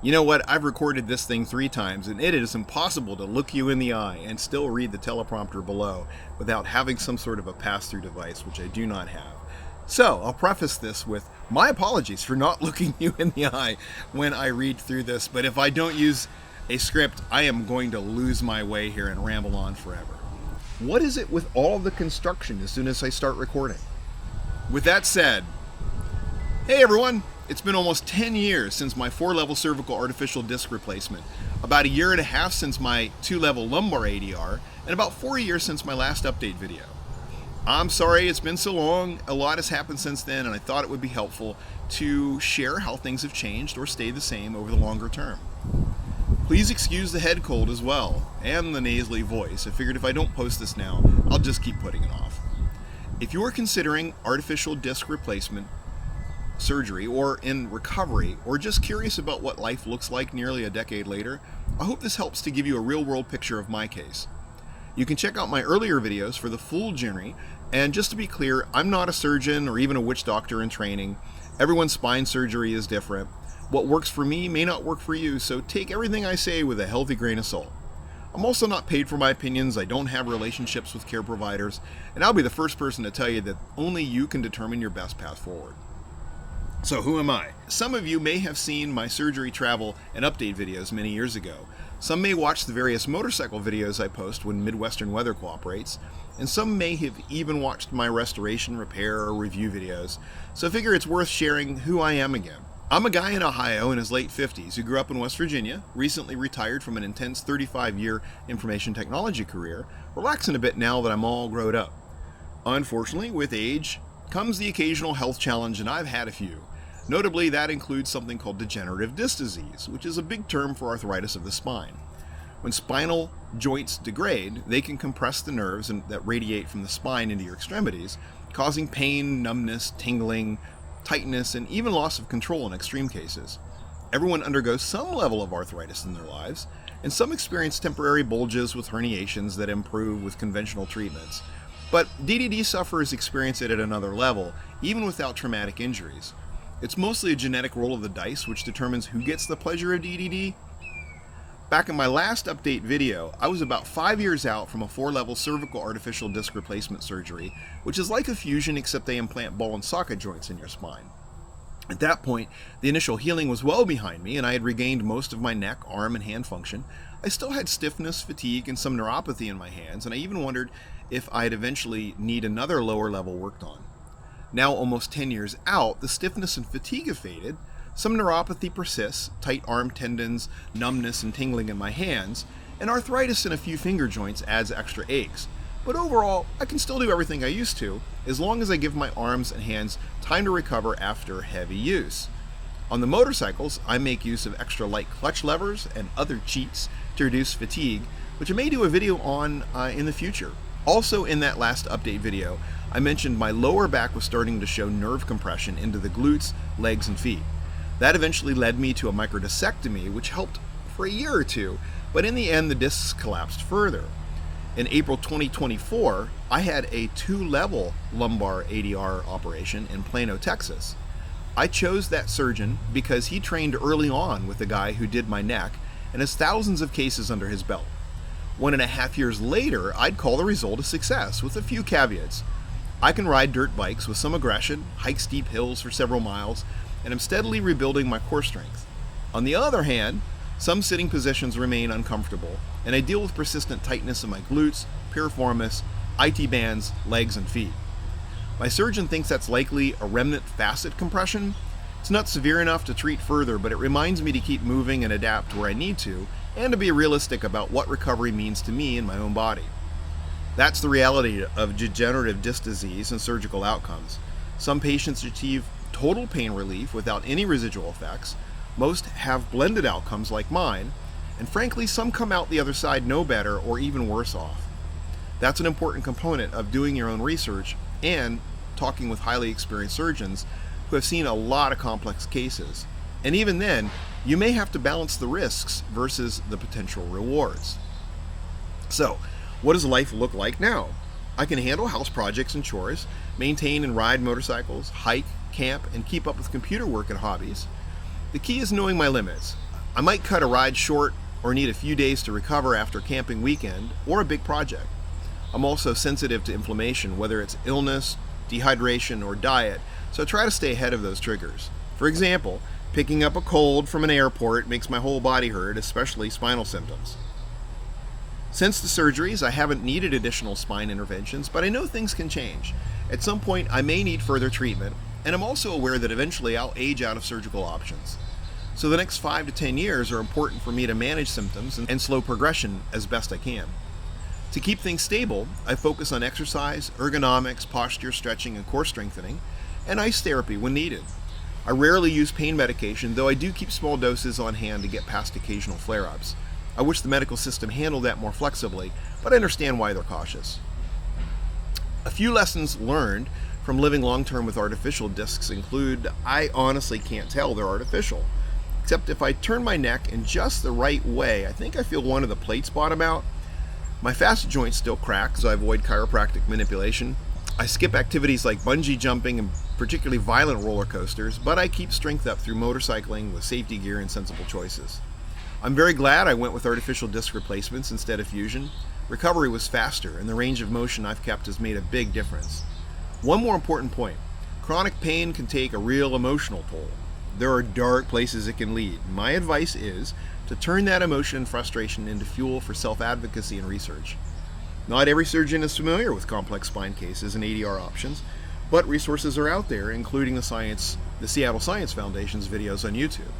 You know what? I've recorded this thing 3 times, and it is impossible to look you in the eye and still read the teleprompter below without having some sort of a pass-through device, which I do not have. So, I'll preface this with my apologies for not looking you in the eye when I read through this, but if I don't use a script, I am going to lose my way here and ramble on forever. What is it with all the construction as soon as I start recording? With that said, hey everyone! It's been almost 10 years since my 4-level cervical artificial disc replacement, about a year and a half since my 2-level lumbar ADR, and about 4 years since my last update video. I'm sorry it's been so long, a lot has happened since then, and I thought it would be helpful to share how things have changed or stayed the same over the longer term. Please excuse the head cold as well, and the nasally voice. I figured if I don't post this now, I'll just keep putting it off. If you are considering artificial disc replacement surgery or in recovery, or just curious about what life looks like nearly a decade later, I hope this helps to give you a real-world picture of my case. You can check out my earlier videos for the full journey, and just to be clear, I'm not a surgeon or even a witch doctor in training. Everyone's spine surgery is different. What works for me may not work for you, so take everything I say with a healthy grain of salt. I'm also not paid for my opinions, I don't have relationships with care providers, and I'll be the first person to tell you that only you can determine your best path forward. So who am I? Some of you may have seen my surgery travel and update videos many years ago. Some may watch the various motorcycle videos I post when Midwestern weather cooperates, and some may have even watched my restoration, repair, or review videos, so I figure it's worth sharing who I am again. I'm a guy in Ohio in his late 50s who grew up in West Virginia, recently retired from an intense 35-year information technology career, relaxing a bit now that I'm all grown up. Unfortunately, with age comes the occasional health challenge, and I've had a few. Notably, that includes something called degenerative disc disease, which is a big term for arthritis of the spine. When spinal joints degrade, they can compress the nerves that radiate from the spine into your extremities, causing pain, numbness, tingling, tightness, and even loss of control in extreme cases. Everyone undergoes some level of arthritis in their lives, and some experience temporary bulges with herniations that improve with conventional treatments. But DDD sufferers experience it at another level, even without traumatic injuries. It's mostly a genetic roll of the dice which determines who gets the pleasure of DDD. Back in my last update video, I was about 5 years out from a 4-level cervical artificial disc replacement surgery, which is like a fusion except they implant ball and socket joints in your spine. At that point, the initial healing was well behind me and I had regained most of my neck, arm, and hand function. I still had stiffness, fatigue, and some neuropathy in my hands, and I even wondered if I'd eventually need another lower level worked on. Now, almost 10 years out, the stiffness and fatigue have faded, some neuropathy persists, tight arm tendons, numbness and tingling in my hands, and arthritis in a few finger joints adds extra aches. But overall, I can still do everything I used to, as long as I give my arms and hands time to recover after heavy use. On the motorcycles, I make use of extra light clutch levers and other cheats to reduce fatigue, which I may do a video on in the future. Also in that last update video, I mentioned my lower back was starting to show nerve compression into the glutes, legs, and feet. That eventually led me to a microdiscectomy, which helped for a year or two, but in the end the discs collapsed further. In April 2024, I had a 2-level lumbar ADR operation in Plano, Texas. I chose that surgeon because he trained early on with the guy who did my neck and has thousands of cases under his belt. 1.5 years later, I'd call the result a success with a few caveats. I can ride dirt bikes with some aggression, hike steep hills for several miles, and I'm steadily rebuilding my core strength. On the other hand, some sitting positions remain uncomfortable, and I deal with persistent tightness in my glutes, piriformis, IT bands, legs, and feet. My surgeon thinks that's likely a remnant facet compression. It's not severe enough to treat further, but it reminds me to keep moving and adapt where I need to, and to be realistic about what recovery means to me in my own body. That's the reality of degenerative disc disease and surgical outcomes. Some patients achieve total pain relief without any residual effects. Most have blended outcomes like mine, and frankly, some come out the other side no better or even worse off. That's an important component of doing your own research and talking with highly experienced surgeons who have seen a lot of complex cases. And even then, you may have to balance the risks versus the potential rewards. So, what does life look like now? I can handle house projects and chores, maintain and ride motorcycles, hike, camp, and keep up with computer work and hobbies. The key is knowing my limits. I might cut a ride short or need a few days to recover after a camping weekend or a big project. I'm also sensitive to inflammation, whether it's illness, dehydration, or diet, so try to stay ahead of those triggers. For example, picking up a cold from an airport makes my whole body hurt, especially spinal symptoms. Since the surgeries, I haven't needed additional spine interventions, but I know things can change. At some point, I may need further treatment, and I'm also aware that eventually I'll age out of surgical options. So the next 5 to 10 years are important for me to manage symptoms and slow progression as best I can. To keep things stable, I focus on exercise, ergonomics, posture, stretching, and core strengthening, and ice therapy when needed. I rarely use pain medication, though I do keep small doses on hand to get past occasional flare-ups. I wish the medical system handled that more flexibly, but I understand why they're cautious. A few lessons learned from living long-term with artificial discs include I honestly can't tell they're artificial. Except if I turn my neck in just the right way, I think I feel one of the plates bottom out. My facet joints still crack, so I avoid chiropractic manipulation. I skip activities like bungee jumping and particularly violent roller coasters, but I keep strength up through motorcycling with safety gear and sensible choices. I'm very glad I went with artificial disc replacements instead of fusion. Recovery was faster, and the range of motion I've kept has made a big difference. One more important point. Chronic pain can take a real emotional toll. There are dark places it can lead. My advice is to turn that emotion and frustration into fuel for self-advocacy and research. Not every surgeon is familiar with complex spine cases and ADR options, but resources are out there, including the Seattle Science Foundation's videos on YouTube.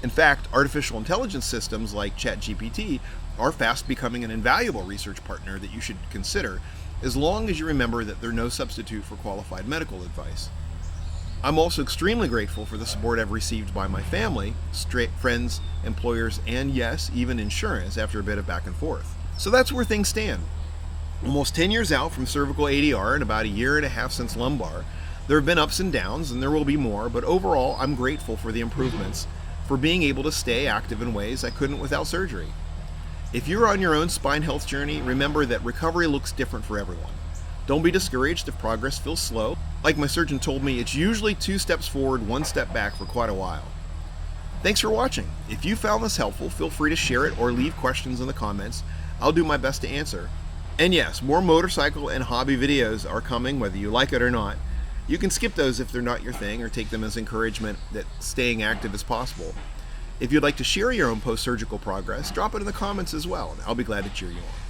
In fact, artificial intelligence systems like ChatGPT are fast becoming an invaluable research partner that you should consider, as long as you remember that they're no substitute for qualified medical advice. I'm also extremely grateful for the support I've received by my family, friends, employers, and yes, even insurance after a bit of back and forth. So that's where things stand. Almost 10 years out from cervical ADR and about a year and a half since lumbar, there have been ups and downs, and there will be more, but overall, I'm grateful for the improvements, for being able to stay active in ways I couldn't without surgery. If you're on your own spine health journey, remember that recovery looks different for everyone. Don't be discouraged if progress feels slow. Like my surgeon told me, it's usually 2 steps forward, 1 step back for quite a while. Thanks for watching. If you found this helpful, feel free to share it or leave questions in the comments. I'll do my best to answer. And yes, more motorcycle and hobby videos are coming, whether you like it or not. You can skip those if they're not your thing, or take them as encouragement that staying active is possible. If you'd like to share your own post-surgical progress, drop it in the comments as well, and I'll be glad to cheer you on.